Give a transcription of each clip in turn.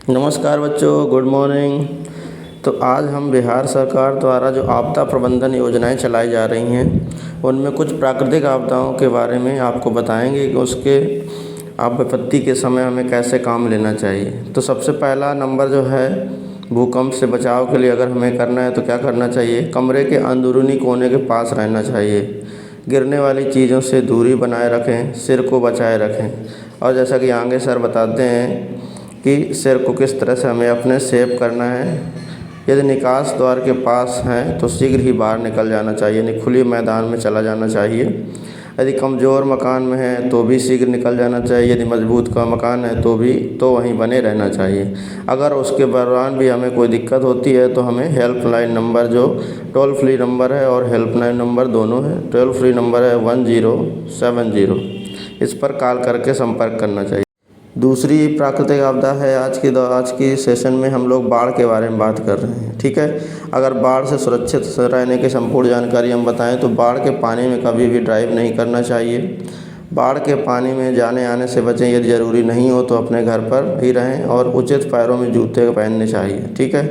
नमस्कार बच्चों, good morning. तो आज हम बिहार सरकार द्वारा जो आपदा प्रबंधन योजनाएं चलाई जा रही हैं उनमें कुछ प्राकृतिक आपदाओं के बारे में आपको बताएंगे कि उसके आप विपत्ति के समय हमें कैसे काम लेना चाहिए। तो सबसे पहला नंबर जो है, भूकंप से बचाव के लिए अगर हमें करना है तो क्या करना चाहिए। कमरे के अंदरूनी कोने के पास रहना चाहिए। गिरने वाली चीज़ों से दूरी बनाए रखें। सिर को बचाए रखें। और जैसा कि आगे सर बताते हैं कि सिर को किस तरह से हमें अपने सेव करना है। यदि निकास द्वार के पास हैं तो शीघ्र ही बाहर निकल जाना चाहिए, यानी खुले मैदान में चला जाना चाहिए। यदि कमज़ोर मकान में है तो भी शीघ्र निकल जाना चाहिए। यदि मजबूत का मकान है तो वहीं बने रहना चाहिए। अगर उसके दौरान भी हमें कोई दिक्कत होती है तो हमें हेल्पलाइन नंबर, जो टोल फ्री नंबर है और हेल्पलाइन नंबर दोनों है, टोल फ्री नंबर है 1070, इस पर कॉल करके संपर्क करना चाहिए। दूसरी प्राकृतिक आपदा है, आज की सेशन में हम लोग बाढ़ के बारे में बात कर रहे हैं। ठीक है, अगर बाढ़ से सुरक्षित रहने की संपूर्ण जानकारी हम बताएं तो बाढ़ के पानी में कभी भी ड्राइव नहीं करना चाहिए। बाढ़ के पानी में जाने आने से बचें। यदि ज़रूरी नहीं हो तो अपने घर पर ही रहें और उचित पैरों में जूते पहनने चाहिए। ठीक है,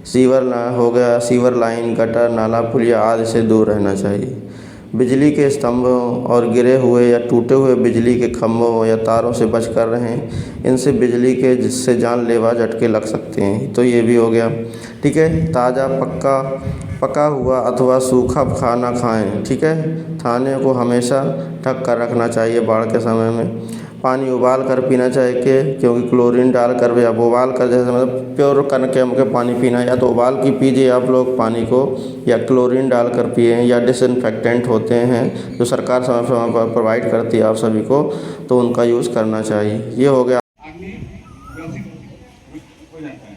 सीवर लाइन, गटर, नाला, पुलिया आदि से दूर रहना चाहिए। बिजली के स्तंभों और गिरे हुए या टूटे हुए बिजली के खंभों या तारों से बचकर रहें। इनसे बिजली के जिससे जानलेवा झटके लग सकते हैं। तो ये भी हो गया। ठीक है, ताज़ा पका हुआ अथवा सूखा खाना खाएं। ठीक है, खाने को हमेशा ढक कर रखना चाहिए। बाढ़ के समय में पानी उबाल कर पीना चाहिए, क्योंकि क्लोरीन डालकर या उबाल कर, जैसे मतलब प्योर करके हमको पानी पीना है, या तो उबाल के पीजिए आप लोग पानी को, या क्लोरीन डालकर पिए, या डिसइंफेक्टेंट होते हैं जो सरकार समय समय पर प्रोवाइड करती है आप सभी को, तो उनका यूज़ करना चाहिए। ये हो गया। आदमी ग्रसित हो जाता है।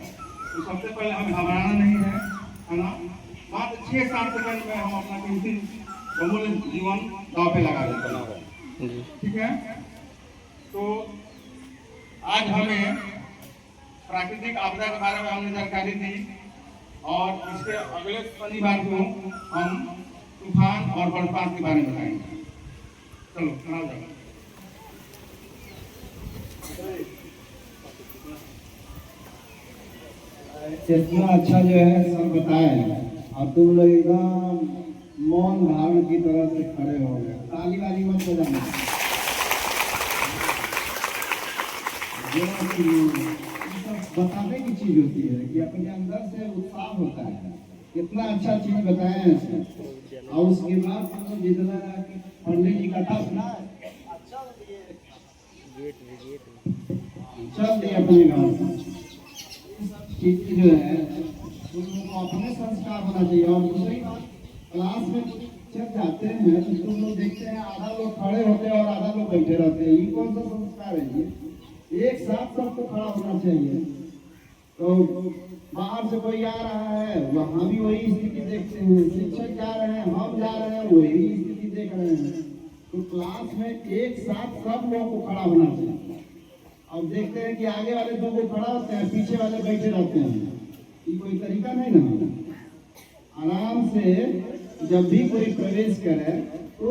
तो सबसे पहले हमें घबराना नहीं है ना। मात्र 6-7 सेकंड में हम अपना कीमती बहुमूल्य जीवन दांव पे लगा देते हैं। ठीक है, तो आज हमें प्राकृतिक आपदा के बारे में हमने जानकारी दी, और इसके अगले शनिवार को हम तूफान और बरसात के बारे में बताएंगे। चलो सुनाओ जाओ। इतना अच्छा जो है सब बताए, और तुम लोग एकदम मौन धारण की तरह से खड़े हो गए। ताली वाली मत बजाना। बताने की चीज होती है कि अपने अंदर से उत्साह होता है। कितना अच्छा चीज बताए हैं। और उसके बाद जितना पंडित जी का था सुना चल दिए अपने गाँव जो है उनको अपने संस्कार होना चाहिए। और दूसरी बात, क्लास में जब जाते हैं तो तुम लोग देखते हैं आधा लोग खड़े होते हैं और आधा लोग बैठे रहते हैं। ये कौन सा संस्कार है? ये एक साथ सबको खड़ा होना चाहिए। तो बाहर से कोई आ रहा है, वहाँ भी वही स्थिति देखते हैं। शिक्षक जा रहे हैं, हम जा रहे हैं, वही स्थिति देख रहे हैं। तो क्लास में एक साथ सब लोगों को खड़ा होना चाहिए। अब देखते हैं कि आगे वाले दो को खड़ा होते हैं, पीछे वाले बैठे रहते हैं। ये कोई तरीका नहीं ना। आराम से जब भी कोई प्रवेश करे तो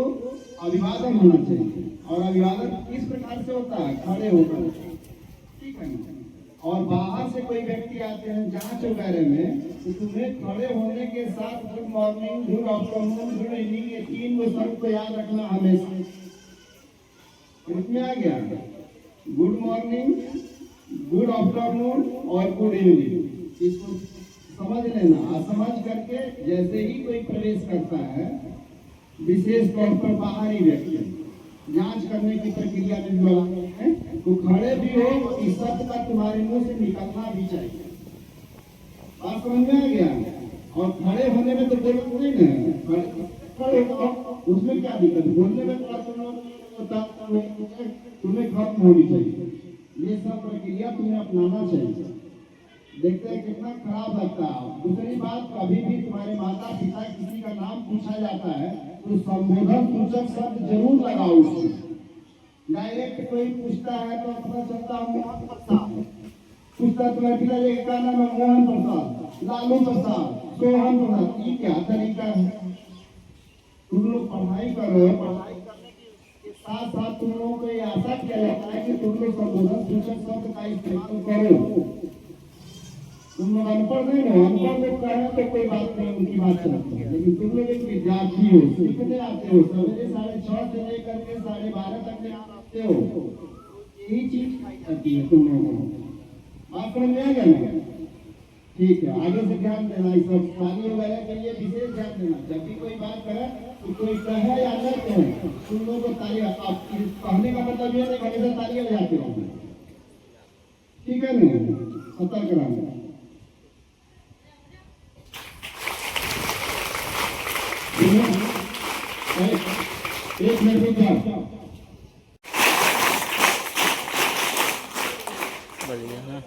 अभिवादन होना चाहिए। और अभिवादन किस प्रकार से होता है? खड़े होकर। ठीक है ना। और बाहर से कोई व्यक्ति आते हैं जांच वगैरह में, तो तुम्हें खड़े होने के साथ good morning, good afternoon, good evening, ये 3 शब्द को याद रखना हमेशा। इसमें आ गया गुड मॉर्निंग, गुड आफ्टरनून और गुड इवनिंग। इसको समझ लेना। समझ करके जैसे ही कोई प्रवेश करता है, विशेष तौर पर बाहरी व्यक्ति जांच करने की प्रक्रिया में जो है, तो खड़े भी हो तो इस शब्द का तुम्हारे मुंह से निकलना भी चाहिए। बात समझ में आ गया? और खड़े होने में तो बोलते नहीं ना, खड़े हो उसमें क्या दिक्कत? बोलने में तुम्हें खत्म होनी चाहिए। ये सब प्रक्रिया तुम्हें अपनाना चाहिए। देखते हैं कितना खराब लगता है। दूसरी बात, कभी भी तुम्हारे माता पिता किसी का नाम पूछा जाता है तो संबोधन सूचक शब्द जरूर लगाओ उसमें। डायरेक्ट कोई पूछता है तो पता चलता है मोहन प्रसाद, पूछता तुम्हारे पिताजी का नाम है मोहन प्रसाद, लालू प्रसाद, सोहन प्रसाद। ये क्या तरीका है? तुम लोग पढ़ाई कर रहे हो, पढ़ाई करने के साथ साथ तुम लोगों को ये आशा किया जाता है कि तुम लोग संबोधन सूचक शब्द का इस्तेमाल करो। तुम लोग अनपढ़ नहीं हो, अनपढ़ लोग कहें तो कोई बात नहीं, उनकी बात चलती है, लेकिन तुम लोग एक विद्यार्थी हो, सीखने आते हो, सवेरे 6:30 से लेकर के 12:30 तक में आप आते हो, यही चीज खाई जाती है तुम लोगों को। बात समझ में आ गया ना? ठीक है, आगे से ध्यान देना, इस सब पानी वगैरह के लिए विशेष ध्यान देना। जब भी कोई बात करे तो कोई कहे या न कहे, तुम लोगों को तालियां, आप कहने का मतलब ये नहीं कि हमेशा तालियां बजाते रहो, ठीक है ना? सतर्क रहना। एक मिनट रुक जाओ। बढ़िया है।